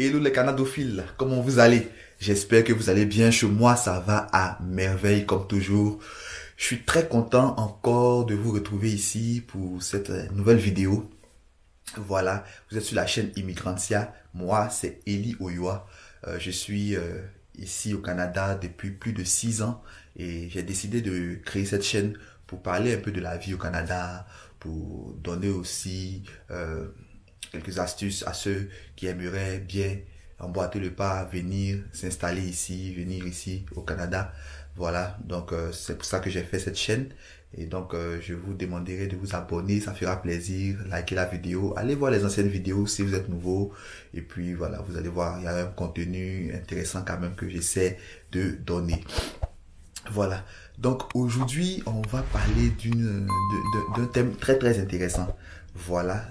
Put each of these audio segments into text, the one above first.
Hello les canadophiles, comment vous allez? J'espère que vous allez bien. Chez moi, ça va à merveille comme toujours. Je suis très content encore de vous retrouver ici pour cette nouvelle vidéo. Voilà, vous êtes sur la chaîne Immigrantia. Moi, c'est Eli Oyoa. Je suis ici au Canada depuis plus de 6 ans et j'ai décidé de créer cette chaîne pour parler un peu de la vie au Canada, pour donner aussi quelques astuces à ceux qui aimeraient bien emboîter le pas, venir s'installer ici, venir ici au Canada. Voilà, donc c'est pour ça que j'ai fait cette chaîne. Et donc je vous demanderai de vous abonner, ça fera plaisir, likez la vidéo, allez voir les anciennes vidéos si vous êtes nouveau. Et puis voilà, vous allez voir, il y a un contenu intéressant quand même que j'essaie de donner. Voilà, donc aujourd'hui on va parler d'un thème très très intéressant. Voilà,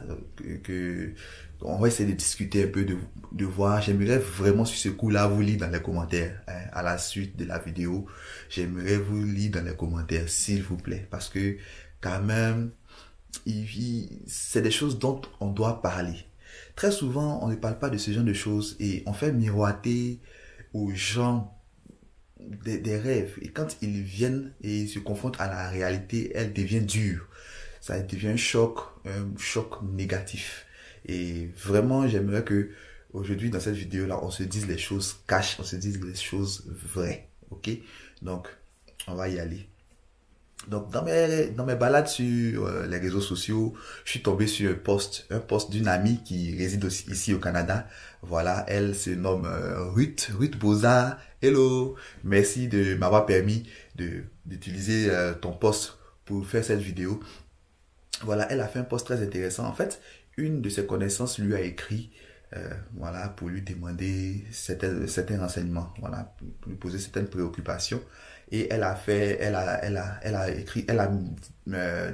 on va essayer de discuter un peu, de voir. J'aimerais vraiment sur ce coup-là vous lire dans les commentaires, hein, à la suite de la vidéo. J'aimerais vous lire dans les commentaires, s'il vous plaît, parce que quand même, c'est des choses dont on doit parler. Très souvent, on ne parle pas de ce genre de choses et on fait miroiter aux gens des rêves. Et quand ils viennent et se confrontent à la réalité, elle devient dure. Ça devient un choc négatif. Et vraiment, j'aimerais que aujourd'hui, dans cette vidéo-là, on se dise les choses cash, on se dise les choses vraies. Ok? Donc, on va y aller. Donc, dans mes balades sur les réseaux sociaux, je suis tombé sur un post d'une amie qui réside aussi ici au Canada. Voilà, elle se nomme Ruth Boza. Hello, merci de m'avoir permis d'utiliser ton post pour faire cette vidéo. Voilà, elle a fait un post très intéressant. En fait, une de ses connaissances lui a écrit, voilà, pour lui demander certains renseignements, voilà, pour lui poser certaines préoccupations. Et elle a écrit,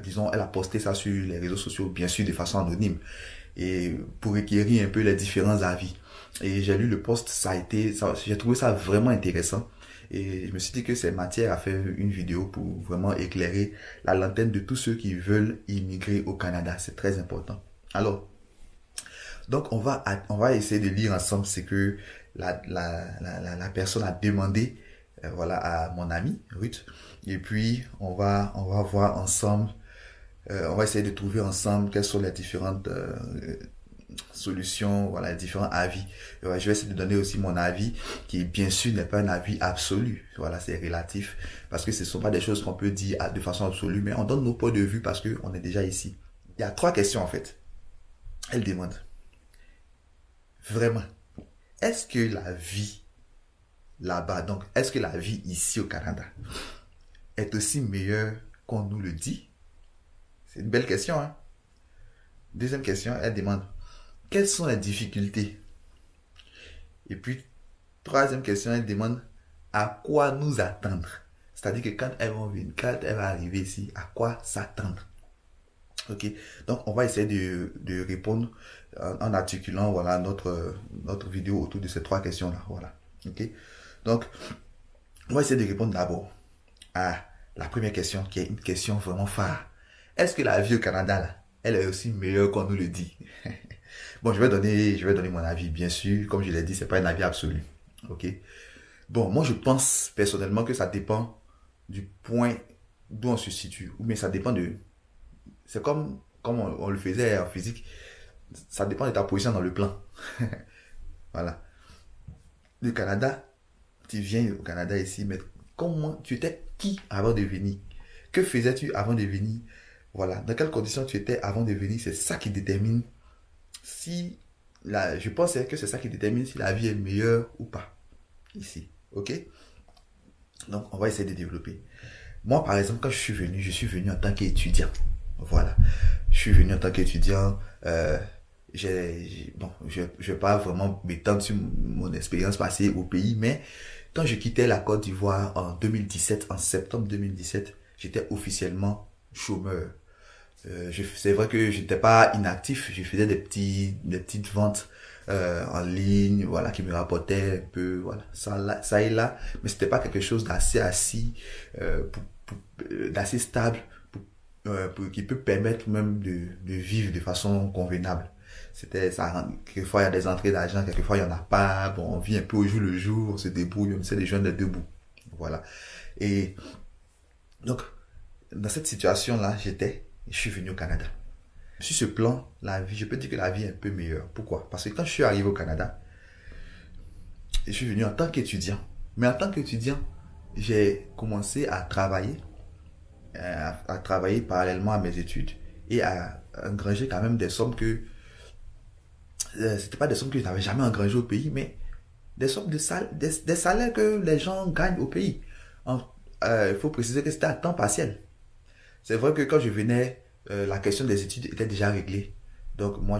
disons, elle a posté ça sur les réseaux sociaux, bien sûr, de façon anonyme, et pour requérir un peu les différents avis. Et j'ai lu le post, j'ai trouvé ça vraiment intéressant. Et je me suis dit que c'est matière à faire une vidéo pour vraiment éclairer la lanterne de tous ceux qui veulent immigrer au Canada. C'est très important. Alors, donc on va essayer de lire ensemble ce que la personne a demandé, voilà, à mon ami Ruth. Et puis on va voir ensemble, on va essayer de trouver ensemble quelles sont les différentes solutions, voilà, différents avis. Je vais essayer de donner aussi mon avis, qui bien sûr n'est pas un avis absolu. Voilà, c'est relatif, parce que ce ne sont pas des choses qu'on peut dire de façon absolue, mais on donne nos points de vue parce qu'on est déjà ici. Il y a 3 questions en fait. Elle demande, vraiment, est-ce que la vie là-bas, donc est-ce que la vie ici au Canada est aussi meilleure qu'on nous le dit? C'est une belle question, hein? Deuxième question, elle demande, quelles sont les difficultés? Et puis, troisième question, elle demande à quoi nous attendre. C'est-à-dire que quand elle va arriver ici, à quoi s'attendre? Ok, donc on va essayer de répondre en articulant, voilà, notre vidéo autour de ces 3 questions-là. Voilà, ok. Donc, on va essayer de répondre d'abord à la première question, qui est une question vraiment phare. Est-ce que la vie au Canada, là, elle est aussi meilleure qu'on nous le dit? Bon, je vais donner mon avis, bien sûr. Comme je l'ai dit, c'est pas un avis absolu. Ok. Bon, moi, je pense personnellement que ça dépend du point d'où on se situe. Ou bien ça dépend c'est comme on le faisait en physique. Ça dépend de ta position dans le plan. Voilà. Le Canada, tu viens au Canada ici, mais comment tu étais qui avant de venir? Que faisais-tu avant de venir? Voilà. Dans quelles conditions tu étais avant de venir? C'est ça qui détermine si je pense que c'est ça qui détermine si la vie est meilleure ou pas ici. Ok? Donc on va essayer de développer. Moi par exemple, quand je suis venu en tant qu'étudiant. Voilà. Je suis venu en tant qu'étudiant. Bon, je vais pas vraiment m'étendre sur mon expérience passée au pays, mais quand je quittais la Côte d'Ivoire en 2017, en septembre 2017, j'étais officiellement chômeur. C'est vrai que j'étais pas inactif, je faisais des petites ventes en ligne, voilà, qui me rapportaient un peu, voilà, ça et là, mais c'était pas quelque chose d'assez d'assez stable qui peut permettre même de vivre de façon convenable. C'était ça. Quelquefois, il y a des entrées d'argent, quelquefois, il n'y en a pas. Bon, on vit un peu au jour le jour, on se débrouille, on essaie de joindre les deux bouts. Voilà. Et donc, dans cette situation-là, je suis venu au Canada. Sur ce plan, la vie, je peux dire que la vie est un peu meilleure. Pourquoi? Parce que quand je suis arrivé au Canada, je suis venu en tant qu'étudiant. Mais en tant qu'étudiant, j'ai commencé à travailler parallèlement à mes études et à engranger quand même des sommes que c'était pas des sommes que je n'avais jamais engrangées au pays, mais des sommes des salaires que les gens gagnent au pays. Il faut préciser que c'était à temps partiel. C'est vrai que quand je venais, la question des études était déjà réglée. Donc moi,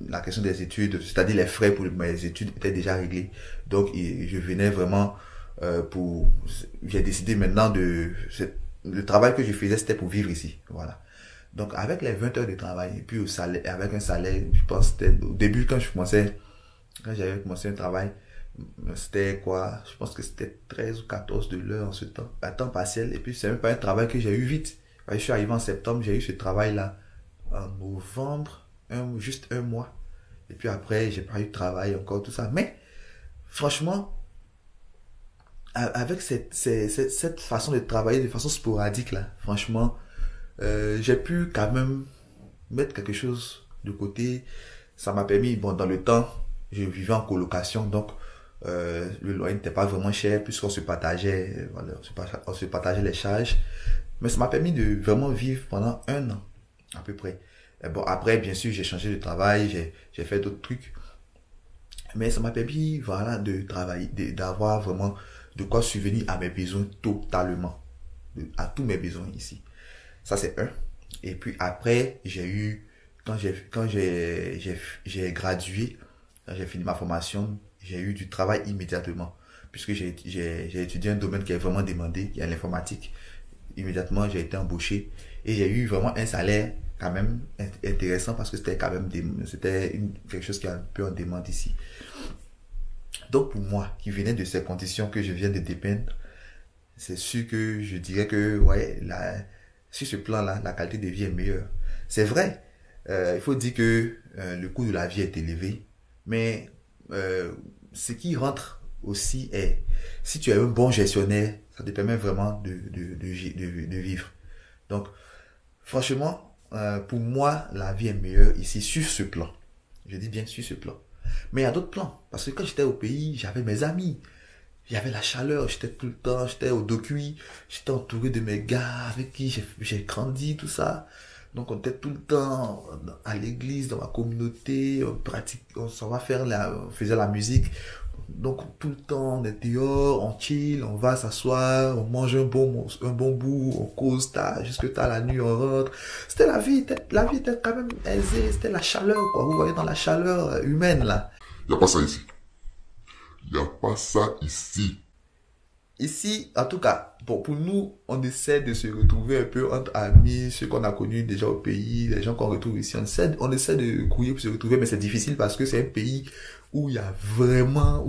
la question des études, c'est-à-dire les frais pour mes études étaient déjà réglés. Donc je venais vraiment j'ai décidé maintenant le travail que je faisais, c'était pour vivre ici. Voilà. Donc avec les 20 heures de travail, et puis avec un salaire, je pense que c'était au début quand j'avais commencé un travail, c'était quoi? Je pense que c'était 13 ou 14 de l'heure en ce temps, à temps partiel. Et puis c'est même pas un travail que j'ai eu vite. Je suis arrivé en septembre, j'ai eu ce travail-là en novembre, juste un mois. Et puis après, j'ai pas eu de travail encore, tout ça. Mais franchement, avec cette façon de travailler de façon sporadique là, franchement, j'ai pu quand même mettre quelque chose de côté. Ça m'a permis, bon, dans le temps, je vivais en colocation, donc le loyer n'était pas vraiment cher puisqu'on se partageait, voilà, on se partageait les charges. Mais ça m'a permis de vraiment vivre pendant un an, à peu près. Et bon, après, bien sûr, j'ai changé de travail, j'ai fait d'autres trucs. Mais ça m'a permis, voilà, de travailler, d'avoir vraiment de quoi subvenir à mes besoins totalement. À tous mes besoins ici. Ça, c'est un. Et puis après, quand j'ai gradué, quand j'ai fini ma formation, j'ai eu du travail immédiatement. Puisque j'ai étudié un domaine qui est vraiment demandé, qui est l'informatique. Immédiatement, j'ai été embauché. Et j'ai eu vraiment un salaire quand même intéressant parce que c'était quand même quelque chose qui est un peu en demande ici. Donc pour moi, qui venais de ces conditions que je viens de dépeindre, c'est sûr que je dirais que ouais, sur ce plan-là, la qualité de vie est meilleure. C'est vrai, il faut dire que le coût de la vie est élevé, mais ce qui rentre aussi est, si tu es un bon gestionnaire, ça te permet vraiment de vivre. Donc, franchement, pour moi, la vie est meilleure ici sur ce plan. Je dis bien sur ce plan. Mais il y a d'autres plans. Parce que quand j'étais au pays, j'avais mes amis. Il y avait la chaleur. J'étais tout le temps, j'étais au Dokui. J'étais entouré de mes gars avec qui j'ai grandi, tout ça. Donc on était tout le temps à l'église, dans ma communauté. On faisait la musique. Donc tout le temps, on est dehors, on chill, on va s'asseoir, on mange un bon bout, on cause jusque tard la nuit, on rentre. C'était la vie était quand même aisée, c'était la chaleur, quoi. Vous voyez, dans la chaleur humaine, là. Y a pas ça ici. Y a pas ça ici. Ici, en tout cas, bon, pour nous, on essaie de se retrouver un peu entre amis, ceux qu'on a connus déjà au pays, les gens qu'on retrouve ici. On essaie de courir pour se retrouver, mais c'est difficile parce que c'est un pays où il y a vraiment,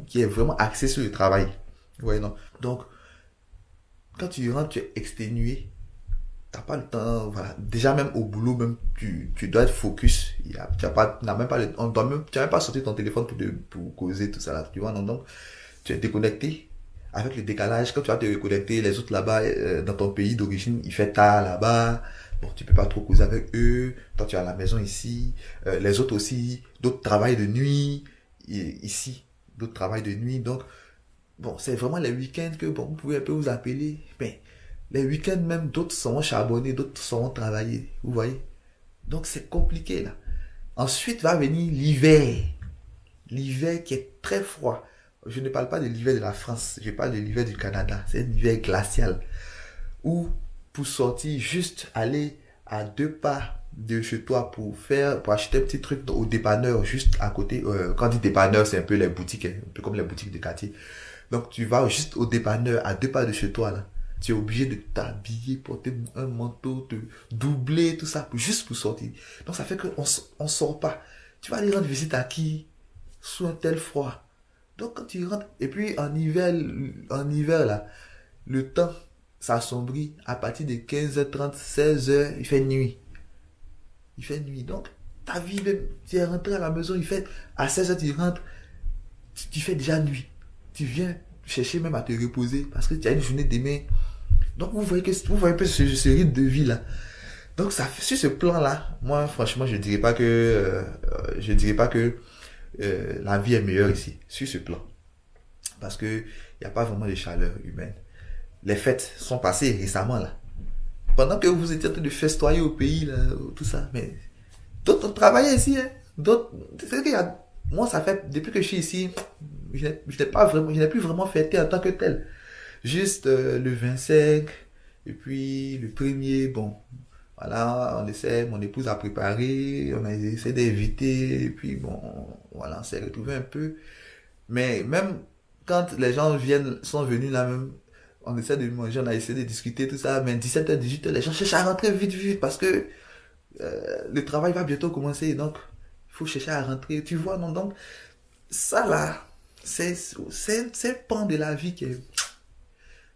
qui est vraiment axé sur le travail. Ouais, non. Donc, quand tu rentres, tu es exténué. T'as pas le temps, voilà. Déjà, même au boulot, même, tu dois être focus. Tu n'as même pas tu n'as même pas sorti ton téléphone pour causer tout ça là, tu vois, non? Donc, tu es déconnecté. Avec le décalage, quand tu vas te reconnecter, les autres là-bas, dans ton pays d'origine, il fait tard là-bas. Bon, tu peux pas trop causer avec eux. Toi, tu es à la maison ici. Les autres aussi, d'autres travaillent de nuit. Ici, d'autres travaillent de nuit. Donc, bon, c'est vraiment les week-ends que, bon, vous pouvez un peu vous appeler. Mais, les week-ends même, d'autres seront charbonnés, d'autres seront travaillés. Vous voyez? Donc, c'est compliqué, là. Ensuite, va venir l'hiver. L'hiver qui est très froid. Je ne parle pas de l'hiver de la France, je parle de l'hiver du Canada. C'est un hiver glacial. Où, pour sortir, juste aller à 2 pas de chez toi pour acheter un petit truc au dépanneur, juste à côté. Quand on dit dépanneur, c'est un peu les boutiques, un peu comme les boutiques de quartier. Donc, tu vas juste au dépanneur, à 2 pas de chez toi, là. Tu es obligé de t'habiller, porter un manteau, te doubler, tout ça, juste pour sortir. Donc, ça fait qu'on sort pas. Tu vas aller rendre visite à qui? Sous un tel froid. Donc quand tu rentres, et puis en hiver là, le temps s'assombrit à partir de 15h30, 16h, il fait nuit. Il fait nuit. Donc ta vie, même, tu es rentré à la maison, il fait, à 16h, tu rentres, tu fais déjà nuit. Tu viens chercher même à te reposer parce que tu as une journée demain. Donc, vous voyez un peu ce rythme de vie là. Donc, ça, sur ce plan-là, moi, franchement, je dirais pas que, la vie est meilleure ici, sur ce plan. Parce que, il n'y a pas vraiment de chaleur humaine. Les fêtes sont passées récemment, là. Pendant que vous étiez en train de festoyer au pays, là, tout ça, mais d'autres ont travaillé ici, hein. D'autres, c'est qu'il y a, moi, ça fait, depuis que je suis ici, je n'ai plus vraiment fêté en tant que tel. Juste, le 25, et puis, le premier, bon, voilà, mon épouse a préparé, on a essayé d'inviter, et puis bon, voilà, on s'est retrouvé un peu. Mais même quand les gens sont venus là même, on essaie de manger, on a essayé de discuter, tout ça, mais 17h, 18h, les gens cherchent à rentrer vite, parce que le travail va bientôt commencer, donc il faut chercher à rentrer, tu vois, non, donc, ça là, c'est un pan de la vie qui est,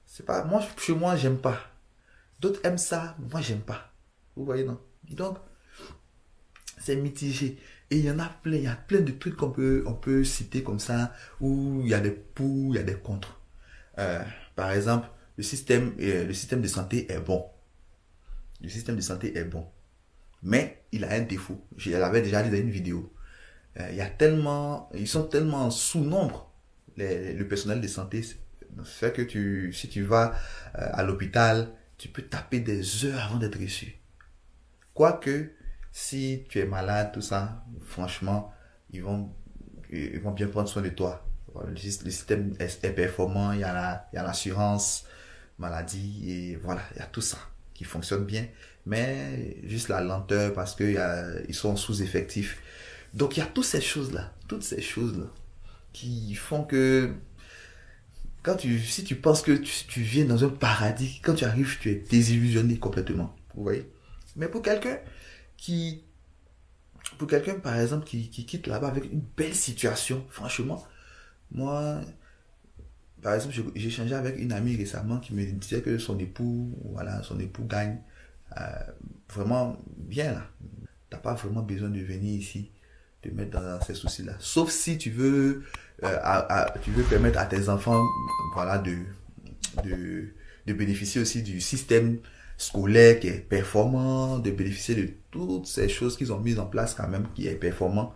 c'est pas, moi, chez moi, j'aime pas. D'autres aiment ça, moi, j'aime pas. Vous voyez, non? Donc, c'est mitigé. Et il y a plein de trucs on peut citer comme ça, où il y a des pour, il y a des contre. Par exemple, le système de santé est bon. Le système de santé est bon. Mais il a un défaut. Je l'avais déjà dit dans une vidéo. Ils sont tellement en sous-nombre, le personnel de santé. Ça fait que si tu vas à l'hôpital, tu peux taper des heures avant d'être reçu. Quoique, si tu es malade, tout ça, franchement, ils vont bien prendre soin de toi. Le système est performant, il y a l'assurance maladie et voilà, il y a tout ça qui fonctionne bien. Mais juste la lenteur parce que ils sont sous-effectifs. Donc il y a toutes ces choses-là qui font que si tu penses que tu viens dans un paradis, quand tu arrives, tu es désillusionné complètement. Vous voyez? Mais pour quelqu'un par exemple qui quitte là-bas avec une belle situation, franchement, moi, par exemple, j'ai échangé avec une amie récemment qui me disait que son époux gagne vraiment bien là. T'as pas vraiment besoin de venir ici te mettre dans ces soucis-là. Sauf si tu veux permettre à tes enfants, voilà, de bénéficier aussi du système scolaire qui est performant, de bénéficier de toutes ces choses qu'ils ont mises en place quand même, qui est performant.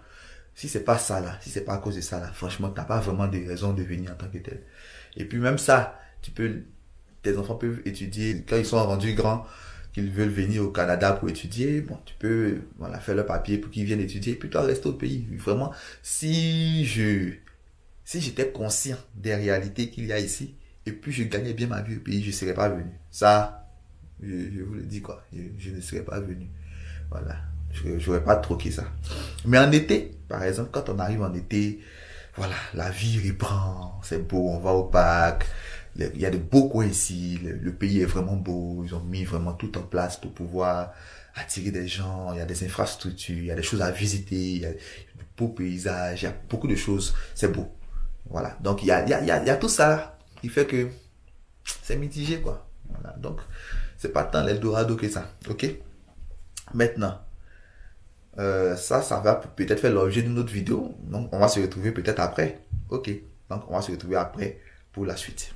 Si c'est pas ça là, si c'est pas à cause de ça là, franchement, t'as pas vraiment de raison de venir en tant que tel. Et puis même ça, tes enfants peuvent étudier, quand ils sont rendus grands, qu'ils veulent venir au Canada pour étudier, bon, tu peux, voilà, faire leur papier pour qu'ils viennent étudier, puis toi, rester au pays. Vraiment, si j'étais conscient des réalités qu'il y a ici, et puis je gagnais bien ma vie au pays, je serais pas venu. Ça, je vous le dis quoi, je ne serais pas venu. Voilà, j'aurais pas troqué ça. Mais en été, par exemple, quand on arrive en été, voilà, la vie reprend, c'est beau, on va au parc, il y a de beaux coins ici, le pays est vraiment beau, ils ont mis vraiment tout en place pour pouvoir attirer des gens, il y a des infrastructures, il y a des choses à visiter, il y a de beaux paysages, il y a beaucoup de choses, c'est beau. Voilà, donc il y a tout ça qui fait que c'est mitigé quoi. Voilà, donc c'est pas tant l'Eldorado que ça, ok? Maintenant, ça va peut-être faire l'objet d'une autre vidéo, donc on va se retrouver peut-être après, ok? Donc on va se retrouver après pour la suite.